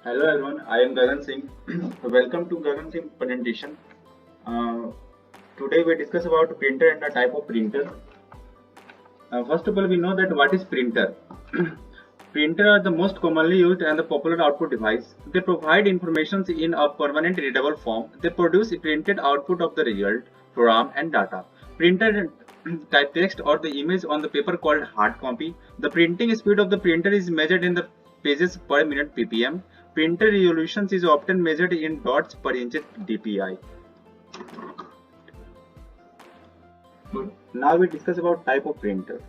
Hello everyone, I am Gagan Singh. Welcome to Gagan Singh presentation. Uh, Today we discuss about printer and the type of printer. First of all, we know that what is printer. Printer are the most commonly used and the popular output device. They provide information in a permanent readable form. They produce a printed output of the result, program and data. Printed type text or the image on the paper called hard copy. The printing speed of the printer is measured in the pages per minute ppm. Printer resolution is often measured in dots per inch dpi. Now we discuss about type of printer.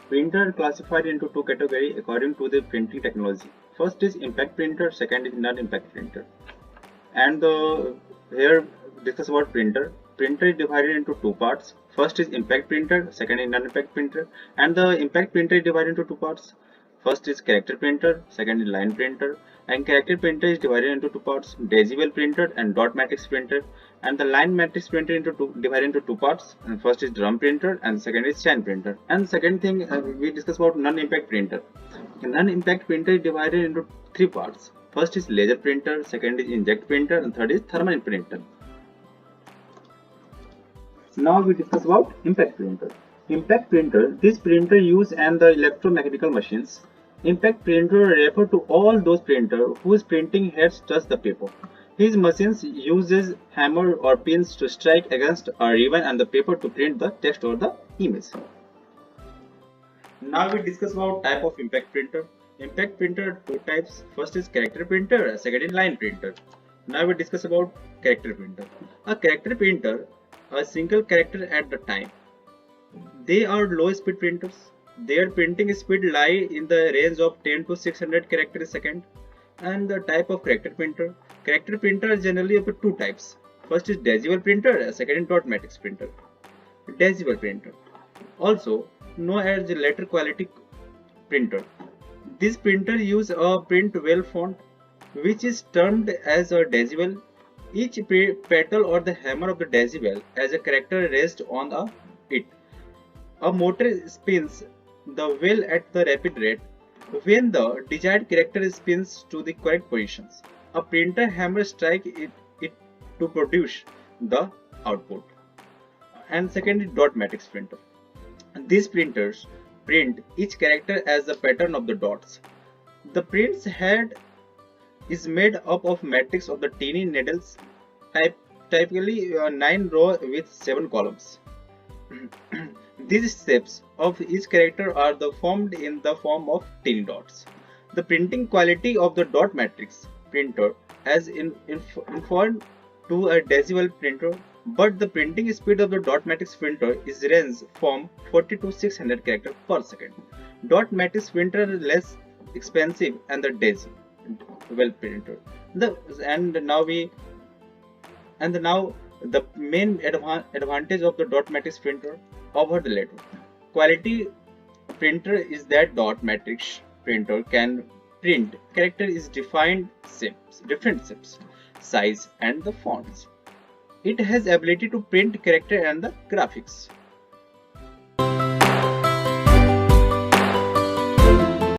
Printer are classified into two categories according to the printing technology. First is impact printer, second is non-impact printer. And here discuss about printer. Printer is divided into two parts. First is impact printer, second is non-impact printer. And the impact printer is divided into two parts. First is character printer, second is line printer. And character printer is divided into two parts, decibel printer and dot matrix printer. And the line matrix printer divided into two parts. And first is drum printer and second is stand printer. And second thing we discuss about non-impact printer. Non-impact printer is divided into three parts. First is laser printer, second is inkjet printer, and third is thermal printer. Now we discuss about impact printer. Impact printer, this printer use and the electromechanical machines. Impact printer refer to all those printer whose printing heads touch the paper. His machines uses hammer or pins to strike against a ribbon and the paper to print the text or the image. Now we discuss about type of impact printer. Impact printer two types. First is character printer, second is line printer. Now we discuss about character printer. A character printer, a single character at the time. They are low speed printers. Their printing speed lie in the range of 10 to 600 characters a second. And the type of character printer. Character printer are generally of two types. First is decibel printer, second is dot matrix printer. Decibel printer, also known as the letter quality printer. This printer use a print well font which is termed as a decibel. Each petal or the hammer of the decibel has a character raised on it. A motor spins the wheel at the rapid rate when the desired character spins to the correct positions. A printer hammer strikes it to produce the output. And second is dot matrix printer. These printers print each character as the pattern of the dots. The print's head is made up of matrix of the tiny needles, typically 9 rows with 7 columns. These steps of each character are formed in the form of tiny dots. The printing quality of the dot matrix printer has informed to a decibel printer, but the printing speed of the dot matrix printer is range from 40 to 600 characters per second. Dot matrix printer is less expensive and the decibel printer. Now the main advantage of the dot matrix printer over the latter. Quality printer is that dot matrix printer can print character is different shapes, size and the fonts. It has ability to print character and the graphics.